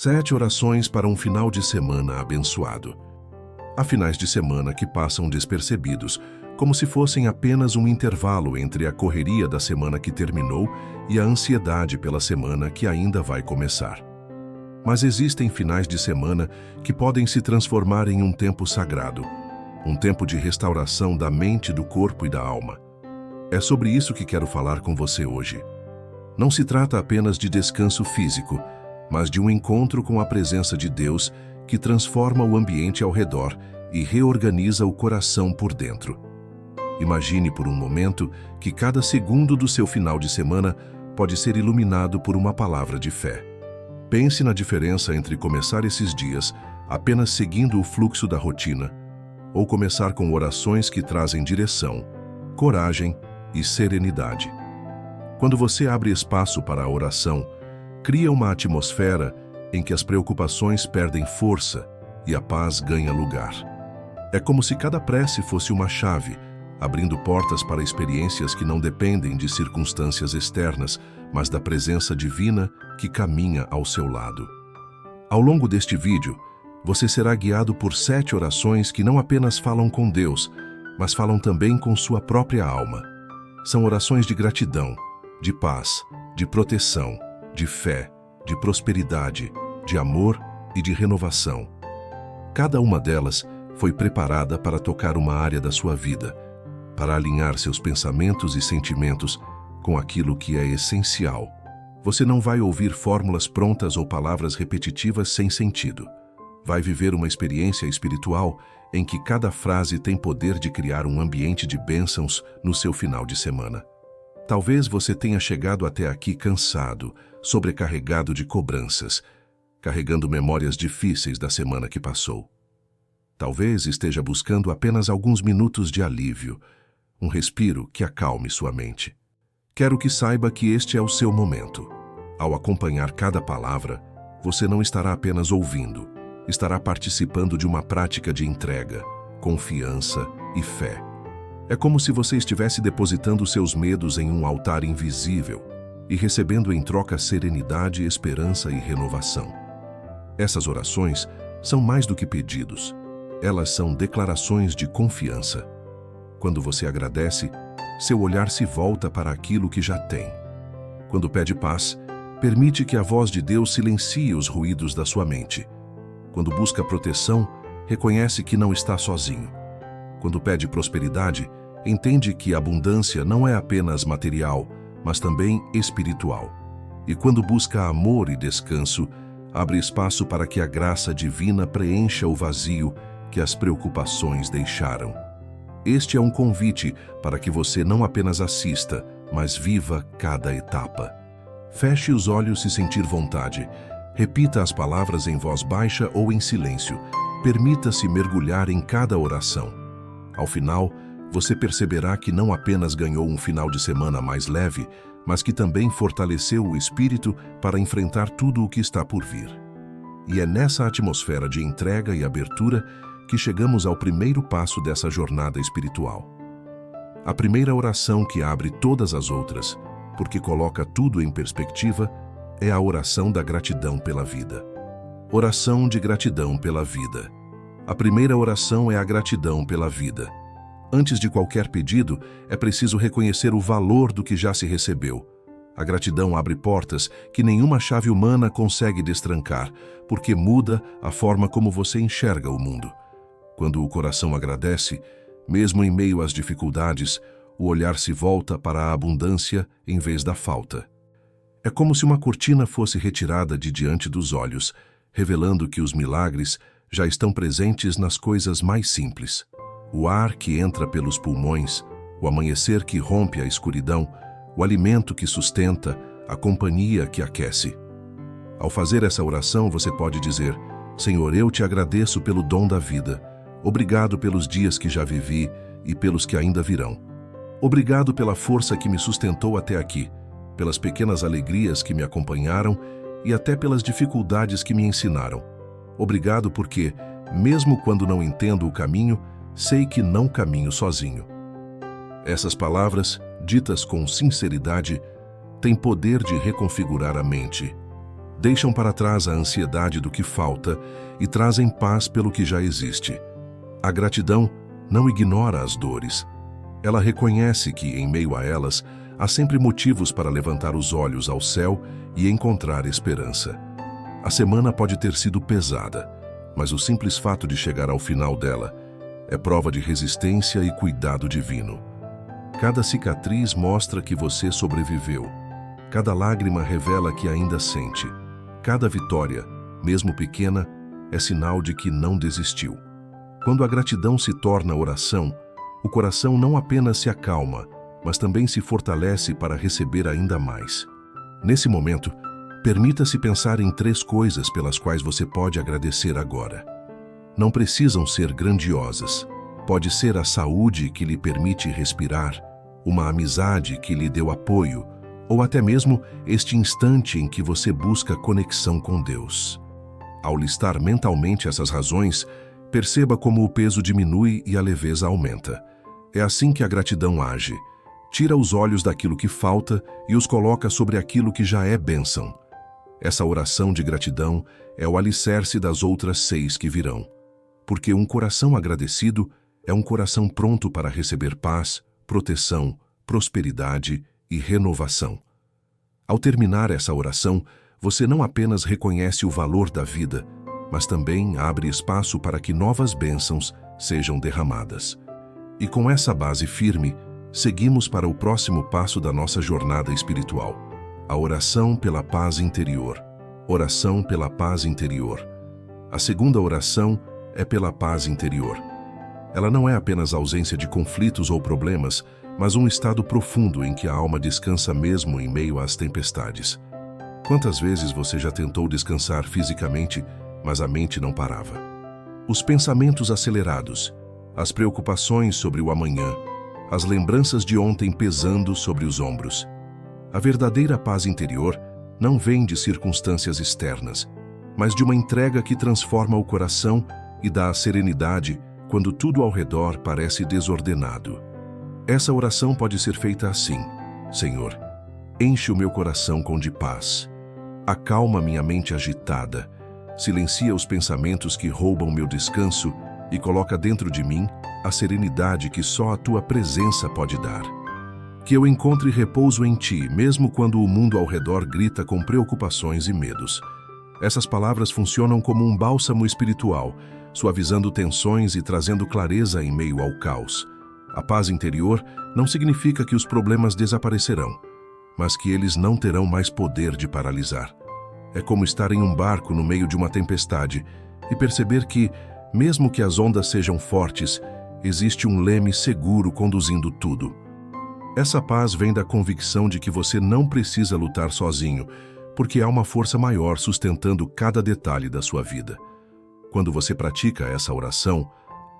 7 orações para um final de semana abençoado. Há finais de semana que passam despercebidos, como se fossem apenas um intervalo entre a correria da semana que terminou e a ansiedade pela semana que ainda vai começar. Mas existem finais de semana que podem se transformar em um tempo sagrado, um tempo de restauração da mente, do corpo e da alma. É sobre isso que quero falar com você hoje. Não se trata apenas de descanso físico, mas de um encontro com a presença de Deus que transforma o ambiente ao redor e reorganiza o coração por dentro. Imagine por um momento que cada segundo do seu final de semana pode ser iluminado por uma palavra de fé. Pense na diferença entre começar esses dias apenas seguindo o fluxo da rotina ou começar com orações que trazem direção, coragem e serenidade. Quando você abre espaço para a oração, cria uma atmosfera em que as preocupações perdem força e a paz ganha lugar. É como se cada prece fosse uma chave, abrindo portas para experiências que não dependem de circunstâncias externas, mas da presença divina que caminha ao seu lado. Ao longo deste vídeo, você será guiado por 7 orações que não apenas falam com Deus, mas falam também com sua própria alma. São orações de gratidão, de paz, de proteção, de fé, de prosperidade, de amor e de renovação. Cada uma delas foi preparada para tocar uma área da sua vida, para alinhar seus pensamentos e sentimentos com aquilo que é essencial. Você não vai ouvir fórmulas prontas ou palavras repetitivas sem sentido. Vai viver uma experiência espiritual em que cada frase tem poder de criar um ambiente de bênçãos no seu final de semana. Talvez você tenha chegado até aqui cansado, sobrecarregado de cobranças, carregando memórias difíceis da semana que passou. Talvez esteja buscando apenas alguns minutos de alívio, um respiro que acalme sua mente. Quero que saiba que este é o seu momento. Ao acompanhar cada palavra, você não estará apenas ouvindo, estará participando de uma prática de entrega, confiança e fé. É como se você estivesse depositando seus medos em um altar invisível e recebendo em troca serenidade, esperança e renovação. Essas orações são mais do que pedidos. Elas são declarações de confiança. Quando você agradece, seu olhar se volta para aquilo que já tem. Quando pede paz, permite que a voz de Deus silencie os ruídos da sua mente. Quando busca proteção, reconhece que não está sozinho. Quando pede prosperidade, entende que a abundância não é apenas material, mas também espiritual. E quando busca amor e descanso, abre espaço para que a graça divina preencha o vazio que as preocupações deixaram. Este é um convite para que você não apenas assista, mas viva cada etapa. Feche os olhos se sentir vontade. Repita as palavras em voz baixa ou em silêncio. Permita-se mergulhar em cada oração. Ao final, você perceberá que não apenas ganhou um final de semana mais leve, mas que também fortaleceu o espírito para enfrentar tudo o que está por vir. E é nessa atmosfera de entrega e abertura que chegamos ao primeiro passo dessa jornada espiritual. A primeira oração que abre todas as outras, porque coloca tudo em perspectiva, é a oração da gratidão pela vida. Oração de gratidão pela vida. A primeira oração é a gratidão pela vida. Antes de qualquer pedido, é preciso reconhecer o valor do que já se recebeu. A gratidão abre portas que nenhuma chave humana consegue destrancar, porque muda a forma como você enxerga o mundo. Quando o coração agradece, mesmo em meio às dificuldades, o olhar se volta para a abundância em vez da falta. É como se uma cortina fosse retirada de diante dos olhos, revelando que os milagres já estão presentes nas coisas mais simples. O ar que entra pelos pulmões, o amanhecer que rompe a escuridão, o alimento que sustenta, a companhia que aquece. Ao fazer essa oração, você pode dizer: Senhor, eu te agradeço pelo dom da vida. Obrigado pelos dias que já vivi e pelos que ainda virão. Obrigado pela força que me sustentou até aqui, pelas pequenas alegrias que me acompanharam e até pelas dificuldades que me ensinaram. Obrigado porque, mesmo quando não entendo o caminho, sei que não caminho sozinho. Essas palavras, ditas com sinceridade, têm poder de reconfigurar a mente. deixam para trás a ansiedade do que falta e trazem paz pelo que já existe. A gratidão não ignora as dores. Ela reconhece que, em meio a elas, há sempre motivos para levantar os olhos ao céu e encontrar esperança. A semana pode ter sido pesada, mas o simples fato de chegar ao final dela é prova de resistência e cuidado divino. Cada cicatriz mostra que você sobreviveu. Cada lágrima revela que ainda sente. Cada vitória, mesmo pequena, é sinal de que não desistiu. Quando a gratidão se torna oração, o coração não apenas se acalma, mas também se fortalece para receber ainda mais. Nesse momento, permita-se pensar em 3 coisas pelas quais você pode agradecer agora. Não precisam ser grandiosas. Pode ser a saúde que lhe permite respirar, uma amizade que lhe deu apoio, ou até mesmo este instante em que você busca conexão com Deus. Ao listar mentalmente essas razões, perceba como o peso diminui e a leveza aumenta. É assim que a gratidão age. Tira os olhos daquilo que falta e os coloca sobre aquilo que já é bênção. Essa oração de gratidão é o alicerce das outras 6 que virão. Porque um coração agradecido é um coração pronto para receber paz, proteção, prosperidade e renovação. Ao terminar essa oração, você não apenas reconhece o valor da vida, mas também abre espaço para que novas bênçãos sejam derramadas. E com essa base firme, seguimos para o próximo passo da nossa jornada espiritual: a oração pela paz interior. Oração pela paz interior. A segunda oração é pela paz interior. Ela não é apenas ausência de conflitos ou problemas, mas um estado profundo em que a alma descansa mesmo em meio às tempestades. Quantas vezes você já tentou descansar fisicamente, mas a mente não parava? Os pensamentos acelerados, as preocupações sobre o amanhã, as lembranças de ontem pesando sobre os ombros. A verdadeira paz interior não vem de circunstâncias externas, mas de uma entrega que transforma o coração e dá a serenidade quando tudo ao redor parece desordenado. Essa oração pode ser feita assim: Senhor, enche o meu coração com de paz. Acalma minha mente agitada, silencia os pensamentos que roubam meu descanso e coloca dentro de mim a serenidade que só a tua presença pode dar. Que eu encontre repouso em ti, mesmo quando o mundo ao redor grita com preocupações e medos. Essas palavras funcionam como um bálsamo espiritual, suavizando tensões e trazendo clareza em meio ao caos. A paz interior não significa que os problemas desaparecerão, mas que eles não terão mais poder de paralisar. É como estar em um barco no meio de uma tempestade e perceber que, mesmo que as ondas sejam fortes, existe um leme seguro conduzindo tudo. Essa paz vem da convicção de que você não precisa lutar sozinho, porque há uma força maior sustentando cada detalhe da sua vida. Quando você pratica essa oração,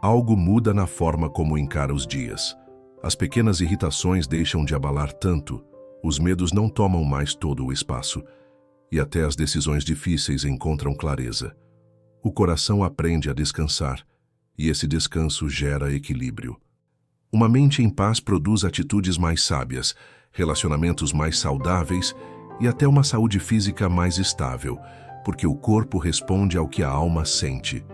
algo muda na forma como encara os dias. As pequenas irritações deixam de abalar tanto, os medos não tomam mais todo o espaço, e até as decisões difíceis encontram clareza. O coração aprende a descansar, e esse descanso gera equilíbrio. Uma mente em paz produz atitudes mais sábias, relacionamentos mais saudáveis e até uma saúde física mais estável, porque o corpo responde ao que a alma sente.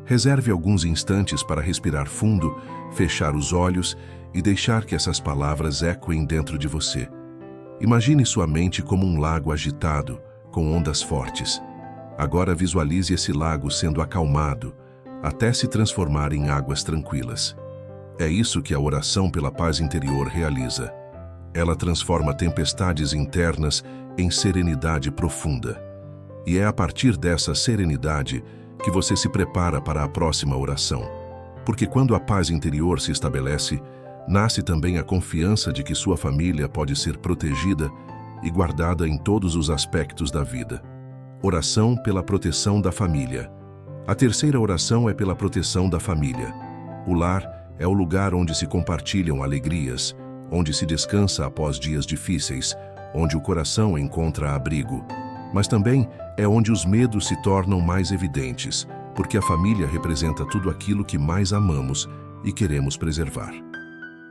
Reserve alguns instantes para respirar fundo, fechar os olhos e deixar que essas palavras ecoem dentro de você. Imagine sua mente como um lago agitado, com ondas fortes. Agora visualize esse lago sendo acalmado, até se transformar em águas tranquilas. É isso que a oração pela paz interior realiza. Ela transforma tempestades internas em serenidade profunda. E é a partir dessa serenidade que você se prepara para a próxima oração. Porque quando a paz interior se estabelece, nasce também a confiança de que sua família pode ser protegida e guardada em todos os aspectos da vida. Oração pela proteção da família. A terceira oração é pela proteção da família. O lar é o lugar onde se compartilham alegrias, onde se descansa após dias difíceis, onde o coração encontra abrigo. Mas também é onde os medos se tornam mais evidentes, porque a família representa tudo aquilo que mais amamos e queremos preservar.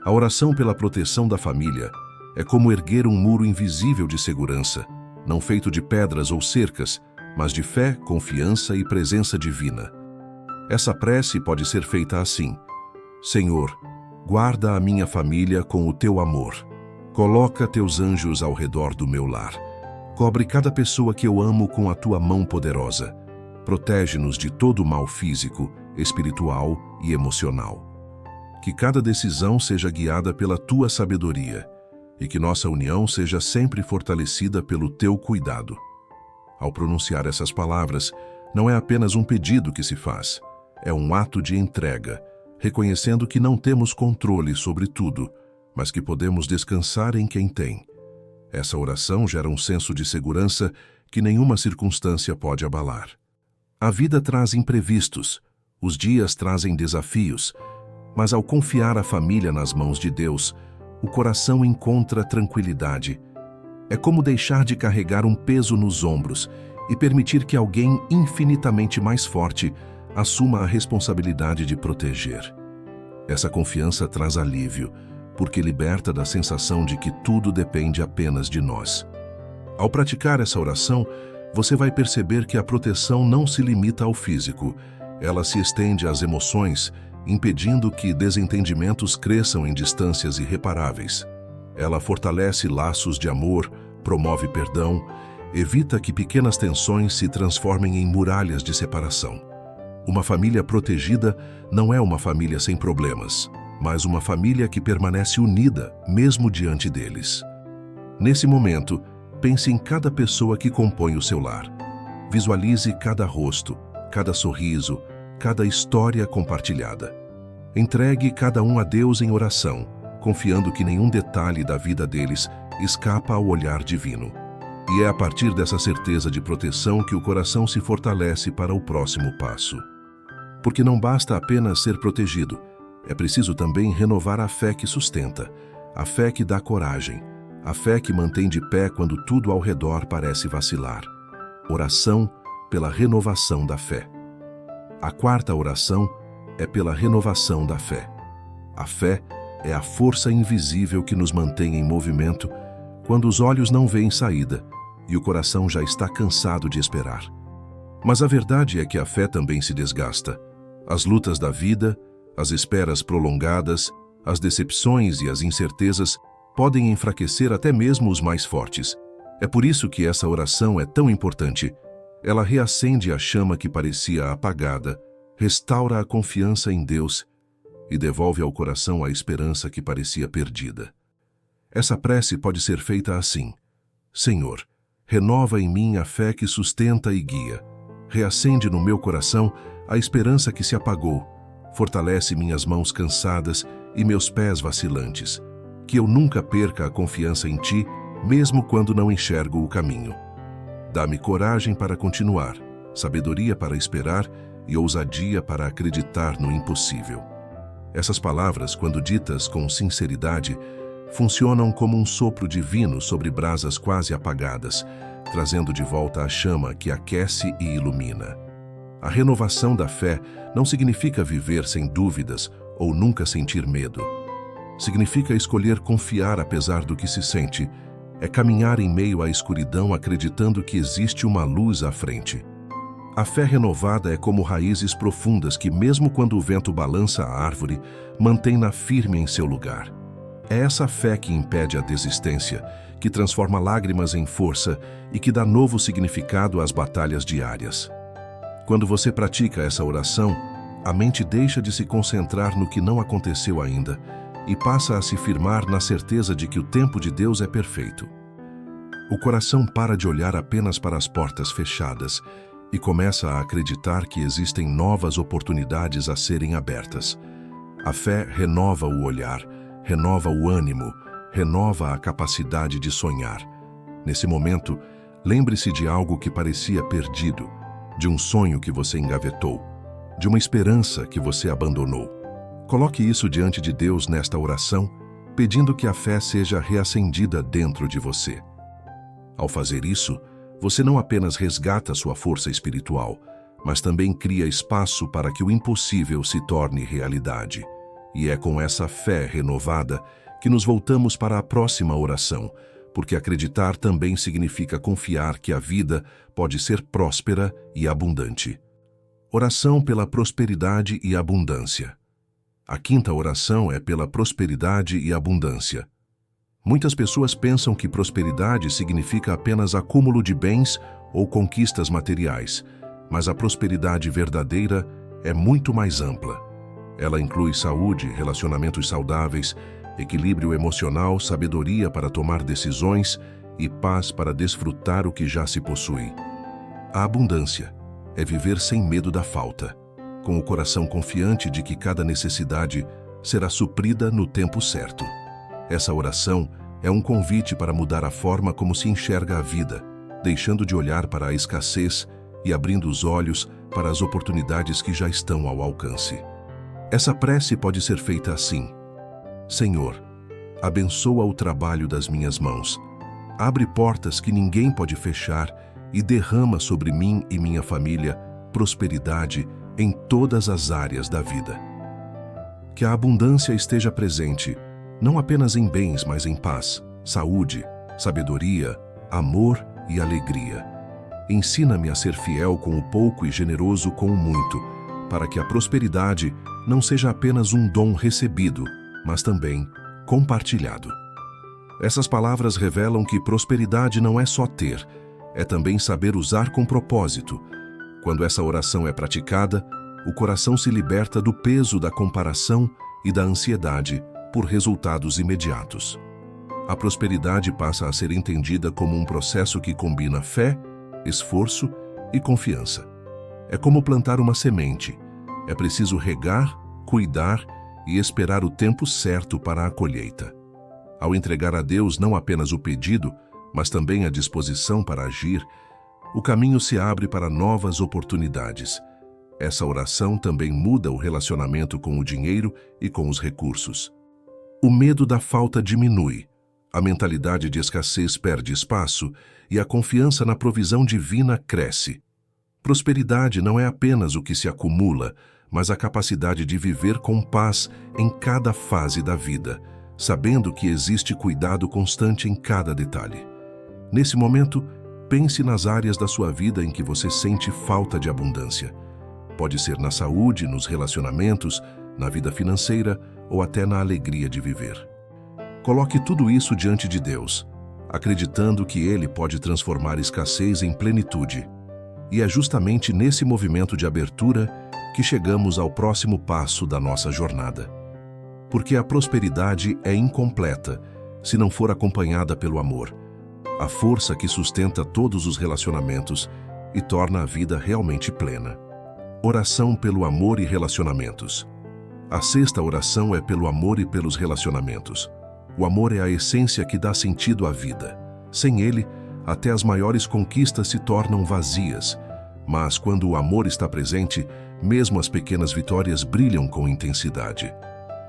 A oração pela proteção da família é como erguer um muro invisível de segurança, não feito de pedras ou cercas, mas de fé, confiança e presença divina. Essa prece pode ser feita assim: Senhor, guarda a minha família com o teu amor. Coloca teus anjos ao redor do meu lar. Cobre cada pessoa que eu amo com a tua mão poderosa. Protege-nos de todo mal físico, espiritual e emocional. Que cada decisão seja guiada pela tua sabedoria e que nossa união seja sempre fortalecida pelo teu cuidado. Ao pronunciar essas palavras, não é apenas um pedido que se faz, é um ato de entrega, reconhecendo que não temos controle sobre tudo, mas que podemos descansar em quem tem. Essa oração gera um senso de segurança que nenhuma circunstância pode abalar. A vida traz imprevistos, os dias trazem desafios, mas ao confiar a família nas mãos de Deus, o coração encontra tranquilidade. É como deixar de carregar um peso nos ombros e permitir que alguém infinitamente mais forte assuma a responsabilidade de proteger. Essa confiança traz alívio, porque liberta da sensação de que tudo depende apenas de nós. Ao praticar essa oração, você vai perceber que a proteção não se limita ao físico, ela se estende às emoções, impedindo que desentendimentos cresçam em distâncias irreparáveis. Ela fortalece laços de amor, promove perdão, evita que pequenas tensões se transformem em muralhas de separação. Uma família protegida não é uma família sem problemas, mas uma família que permanece unida, mesmo diante deles. Nesse momento, pense em cada pessoa que compõe o seu lar. Visualize cada rosto, cada sorriso, cada história compartilhada. Entregue cada um a Deus em oração, confiando que nenhum detalhe da vida deles escapa ao olhar divino. E é a partir dessa certeza de proteção que o coração se fortalece para o próximo passo. Porque não basta apenas ser protegido, é preciso também renovar a fé que sustenta, a fé que dá coragem, a fé que mantém de pé quando tudo ao redor parece vacilar. Oração pela renovação da fé. A quarta oração é pela renovação da fé. A fé é a força invisível que nos mantém em movimento quando os olhos não veem saída e o coração já está cansado de esperar. Mas a verdade é que a fé também se desgasta. As lutas da vida, as esperas prolongadas, as decepções e as incertezas podem enfraquecer até mesmo os mais fortes. É por isso que essa oração é tão importante. Ela reacende a chama que parecia apagada, restaura a confiança em Deus e devolve ao coração a esperança que parecia perdida. Essa prece pode ser feita assim: Senhor, renova em mim a fé que sustenta e guia. Reacende no meu coração a esperança que se apagou. Fortalece minhas mãos cansadas e meus pés vacilantes. Que eu nunca perca a confiança em Ti, mesmo quando não enxergo o caminho. Dá-me coragem para continuar, sabedoria para esperar e ousadia para acreditar no impossível. Essas palavras, quando ditas com sinceridade, funcionam como um sopro divino sobre brasas quase apagadas, trazendo de volta a chama que aquece e ilumina. A renovação da fé não significa viver sem dúvidas ou nunca sentir medo. Significa escolher confiar apesar do que se sente, é caminhar em meio à escuridão acreditando que existe uma luz à frente. A fé renovada é como raízes profundas que, mesmo quando o vento balança a árvore, mantém-na firme em seu lugar. É essa fé que impede a desistência, que transforma lágrimas em força e que dá novo significado às batalhas diárias. Quando você pratica essa oração, a mente deixa de se concentrar no que não aconteceu ainda e passa a se firmar na certeza de que o tempo de Deus é perfeito. O coração para de olhar apenas para as portas fechadas e começa a acreditar que existem novas oportunidades a serem abertas. A fé renova o olhar, renova o ânimo, renova a capacidade de sonhar. Nesse momento, lembre-se de algo que parecia perdido, de um sonho que você engavetou, de uma esperança que você abandonou. Coloque isso diante de Deus nesta oração, pedindo que a fé seja reacendida dentro de você. Ao fazer isso, você não apenas resgata sua força espiritual, mas também cria espaço para que o impossível se torne realidade. E é com essa fé renovada que nos voltamos para a próxima oração, porque acreditar também significa confiar que a vida pode ser próspera e abundante. Oração pela prosperidade e abundância. A quinta oração é pela prosperidade e abundância. Muitas pessoas pensam que prosperidade significa apenas acúmulo de bens ou conquistas materiais, mas a prosperidade verdadeira é muito mais ampla. Ela inclui saúde, relacionamentos saudáveis, equilíbrio emocional, sabedoria para tomar decisões e paz para desfrutar o que já se possui. A abundância é viver sem medo da falta, com o coração confiante de que cada necessidade será suprida no tempo certo. Essa oração é um convite para mudar a forma como se enxerga a vida, deixando de olhar para a escassez e abrindo os olhos para as oportunidades que já estão ao alcance. Essa prece pode ser feita assim: Senhor, abençoa o trabalho das minhas mãos, abre portas que ninguém pode fechar e derrama sobre mim e minha família prosperidade em todas as áreas da vida. Que a abundância esteja presente, não apenas em bens, mas em paz, saúde, sabedoria, amor e alegria. Ensina-me a ser fiel com o pouco e generoso com o muito, para que a prosperidade não seja apenas um dom recebido, mas também compartilhado. Essas palavras revelam que prosperidade não é só ter, é também saber usar com propósito. Quando essa oração é praticada, o coração se liberta do peso da comparação e da ansiedade por resultados imediatos. A prosperidade passa a ser entendida como um processo que combina fé, esforço e confiança. É como plantar uma semente. É preciso regar, cuidar e esperar o tempo certo para a colheita. Ao entregar a Deus não apenas o pedido, mas também a disposição para agir, o caminho se abre para novas oportunidades. Essa oração também muda o relacionamento com o dinheiro e com os recursos. O medo da falta diminui, a mentalidade de escassez perde espaço e a confiança na provisão divina cresce. Prosperidade não é apenas o que se acumula, mas a capacidade de viver com paz em cada fase da vida, sabendo que existe cuidado constante em cada detalhe. Nesse momento, pense nas áreas da sua vida em que você sente falta de abundância. Pode ser na saúde, nos relacionamentos, na vida financeira ou até na alegria de viver. Coloque tudo isso diante de Deus, acreditando que Ele pode transformar escassez em plenitude. E é justamente nesse movimento de abertura que chegamos ao próximo passo da nossa jornada. Porque a prosperidade é incompleta se não for acompanhada pelo amor, a força que sustenta todos os relacionamentos e torna a vida realmente plena. Oração pelo amor e relacionamentos. A sexta oração é pelo amor e pelos relacionamentos. O amor é a essência que dá sentido à vida. Sem ele, até as maiores conquistas se tornam vazias. Mas quando o amor está presente, mesmo as pequenas vitórias brilham com intensidade.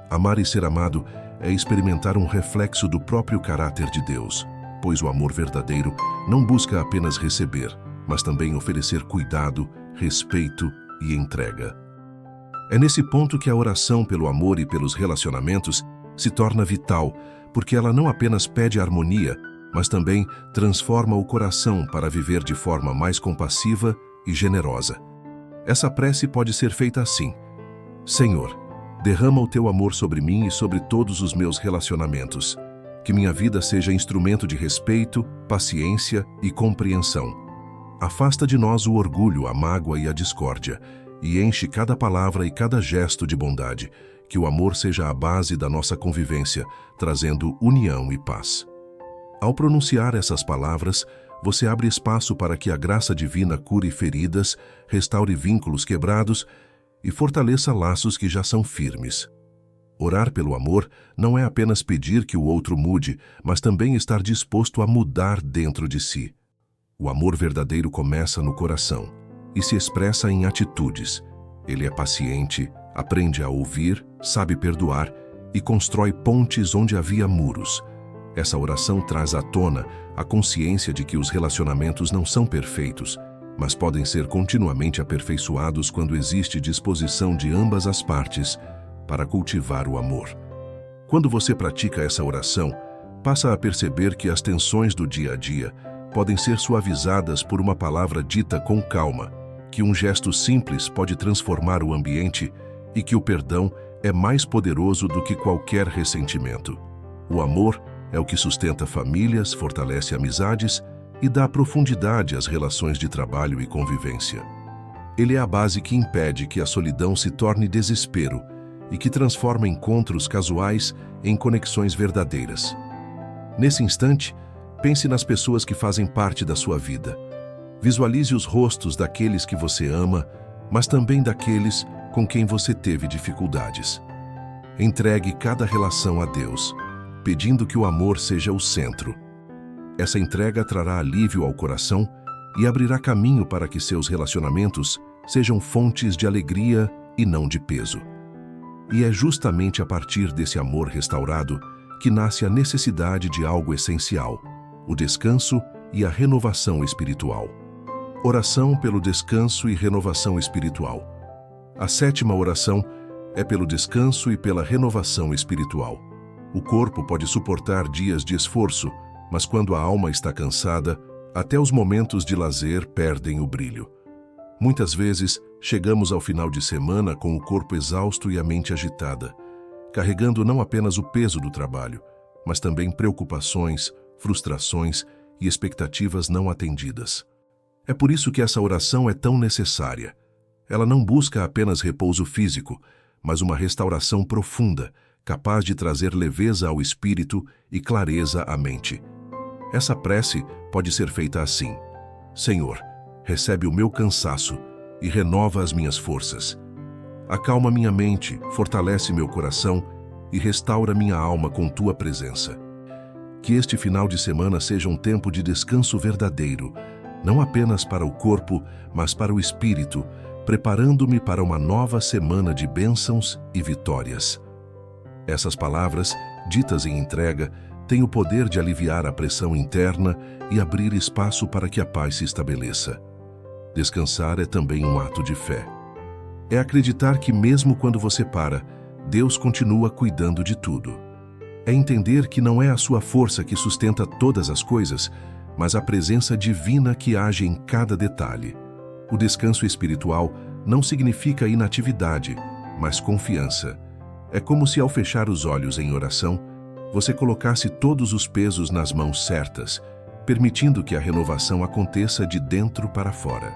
Amar e ser amado é experimentar um reflexo do próprio caráter de Deus, pois o amor verdadeiro não busca apenas receber, mas também oferecer cuidado, respeito e entrega. É nesse ponto que a oração pelo amor e pelos relacionamentos se torna vital, porque ela não apenas pede harmonia, mas também transforma o coração para viver de forma mais compassiva e generosa. Essa prece pode ser feita assim: Senhor, derrama o teu amor sobre mim e sobre todos os meus relacionamentos. Que minha vida seja instrumento de respeito, paciência e compreensão. Afasta de nós o orgulho, a mágoa e a discórdia, e enche cada palavra e cada gesto de bondade. Que o amor seja a base da nossa convivência, trazendo união e paz. Ao pronunciar essas palavras, você abre espaço para que a graça divina cure feridas, restaure vínculos quebrados e fortaleça laços que já são firmes. Orar pelo amor não é apenas pedir que o outro mude, mas também estar disposto a mudar dentro de si. O amor verdadeiro começa no coração e se expressa em atitudes. Ele é paciente, aprende a ouvir, sabe perdoar e constrói pontes onde havia muros. Essa oração traz à tona a consciência de que os relacionamentos não são perfeitos, mas podem ser continuamente aperfeiçoados quando existe disposição de ambas as partes para cultivar o amor. Quando você pratica essa oração, Passa a perceber que as tensões do dia a dia podem ser suavizadas por uma palavra dita com calma, que um gesto simples pode transformar o ambiente e que o perdão é mais poderoso do que qualquer ressentimento. O amor é o que sustenta famílias, fortalece amizades e dá profundidade às relações de trabalho e convivência. Ele é a base que impede que a solidão se torne desespero e que transforma encontros casuais em conexões verdadeiras. Nesse instante, pense nas pessoas que fazem parte da sua vida. Visualize os rostos daqueles que você ama, mas também daqueles com quem você teve dificuldades. Entregue cada relação a Deus, pedindo que o amor seja o centro. Essa entrega trará alívio ao coração e abrirá caminho para que seus relacionamentos sejam fontes de alegria e não de peso. E é justamente a partir desse amor restaurado que nasce a necessidade de algo essencial, o descanso e a renovação espiritual. Oração pelo descanso e renovação espiritual. A 7ª oração é pelo descanso e pela renovação espiritual. O corpo pode suportar dias de esforço, mas quando a alma está cansada, até os momentos de lazer perdem o brilho. Muitas vezes, chegamos ao final de semana com o corpo exausto e a mente agitada, carregando não apenas o peso do trabalho, mas também preocupações, frustrações e expectativas não atendidas. É por isso que essa oração é tão necessária. Ela não busca apenas repouso físico, mas uma restauração profunda, capaz de trazer leveza ao espírito e clareza à mente. Essa prece pode ser feita assim: Senhor, recebe o meu cansaço e renova as minhas forças. Acalma minha mente, fortalece meu coração e restaura minha alma com tua presença. Que este final de semana seja um tempo de descanso verdadeiro, não apenas para o corpo, mas para o espírito, preparando-me para uma nova semana de bênçãos e vitórias. Essas palavras, ditas em entrega, têm o poder de aliviar a pressão interna e abrir espaço para que a paz se estabeleça. Descansar é também um ato de fé. É acreditar que mesmo quando você para, Deus continua cuidando de tudo. É entender que não é a sua força que sustenta todas as coisas, mas a presença divina que age em cada detalhe. O descanso espiritual não significa inatividade, mas confiança. É como se ao fechar os olhos em oração, você colocasse todos os pesos nas mãos certas, permitindo que a renovação aconteça de dentro para fora.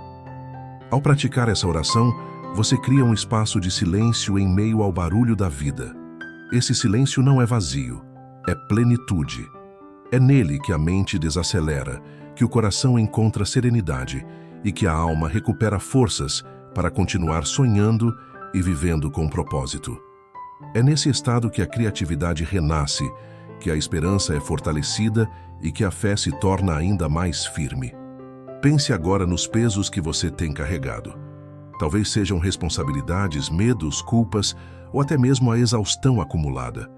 Ao praticar essa oração, você cria um espaço de silêncio em meio ao barulho da vida. Esse silêncio não é vazio, é plenitude. É nele que a mente desacelera, que o coração encontra serenidade e que a alma recupera forças para continuar sonhando e vivendo com propósito. É nesse estado que a criatividade renasce, que a esperança é fortalecida e que a fé se torna ainda mais firme. Pense agora nos pesos que você tem carregado. Talvez sejam responsabilidades, medos, culpas ou até mesmo a exaustão acumulada.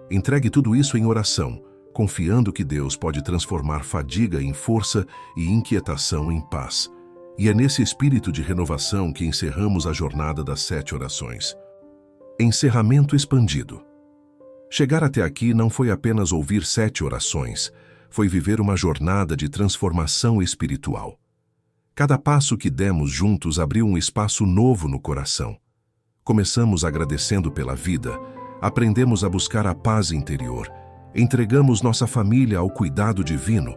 Entregue tudo isso em oração, confiando que Deus pode transformar fadiga em força e inquietação em paz. E é nesse espírito de renovação que encerramos a jornada das 7 orações. Encerramento expandido. Chegar até aqui não foi apenas ouvir 7 orações, foi viver uma jornada de transformação espiritual. Cada passo que demos juntos abriu um espaço novo no coração. Começamos agradecendo pela vida, aprendemos a buscar a paz interior, entregamos nossa família ao cuidado divino,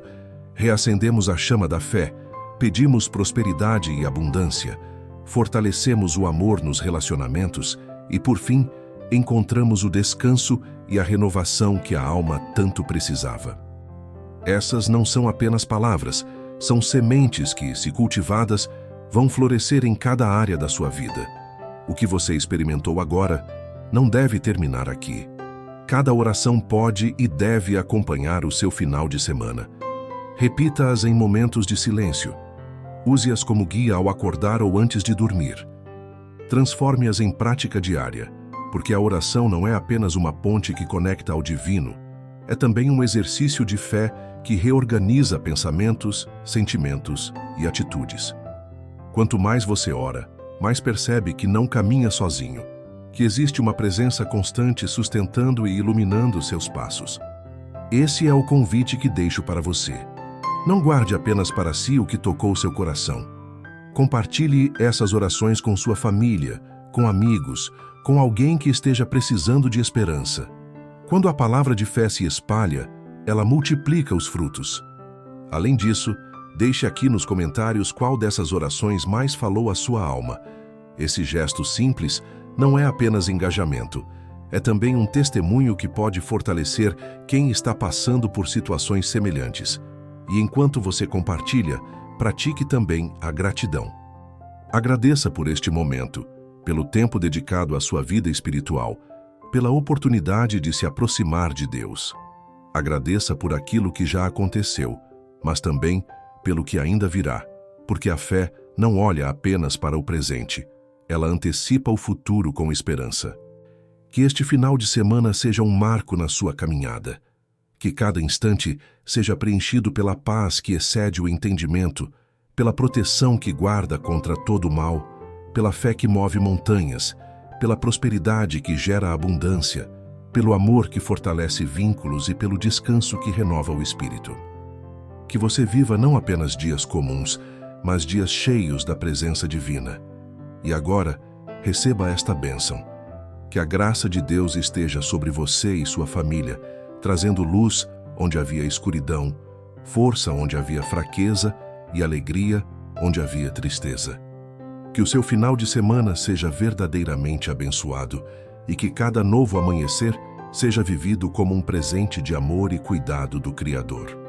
reacendemos a chama da fé, pedimos prosperidade e abundância, fortalecemos o amor nos relacionamentos e, por fim, encontramos o descanso e a renovação que a alma tanto precisava. Essas não são apenas palavras, são sementes que, se cultivadas, vão florescer em cada área da sua vida. O que você experimentou agora não deve terminar aqui. Cada oração pode e deve acompanhar o seu final de semana. Repita-as em momentos de silêncio. Use-as como guia ao acordar ou antes de dormir. Transforme-as em prática diária, porque a oração não é apenas uma ponte que conecta ao divino, é também um exercício de fé que reorganiza pensamentos, sentimentos e atitudes. Quanto mais você ora, mais percebe que não caminha sozinho, que existe uma presença constante sustentando e iluminando seus passos. Esse é o convite que deixo para você. Não guarde apenas para si o que tocou seu coração. Compartilhe essas orações com sua família, com amigos, com alguém que esteja precisando de esperança. Quando a palavra de fé se espalha, ela multiplica os frutos. Além disso, deixe aqui nos comentários qual dessas orações mais falou à sua alma. Esse gesto simples não é apenas engajamento, é também um testemunho que pode fortalecer quem está passando por situações semelhantes. E enquanto você compartilha, pratique também a gratidão. Agradeça por este momento, pelo tempo dedicado à sua vida espiritual, pela oportunidade de se aproximar de Deus. Agradeça por aquilo que já aconteceu, mas também pelo que ainda virá, porque a fé não olha apenas para o presente, ela antecipa o futuro com esperança. Que este final de semana seja um marco na sua caminhada. Que cada instante seja preenchido pela paz que excede o entendimento, pela proteção que guarda contra todo o mal, pela fé que move montanhas, pela prosperidade que gera abundância, pelo amor que fortalece vínculos e pelo descanso que renova o espírito. Que você viva não apenas dias comuns, mas dias cheios da presença divina. E agora, receba esta bênção. Que a graça de Deus esteja sobre você e sua família, trazendo luz onde havia escuridão, força onde havia fraqueza e alegria onde havia tristeza. Que o seu final de semana seja verdadeiramente abençoado e que cada novo amanhecer seja vivido como um presente de amor e cuidado do Criador.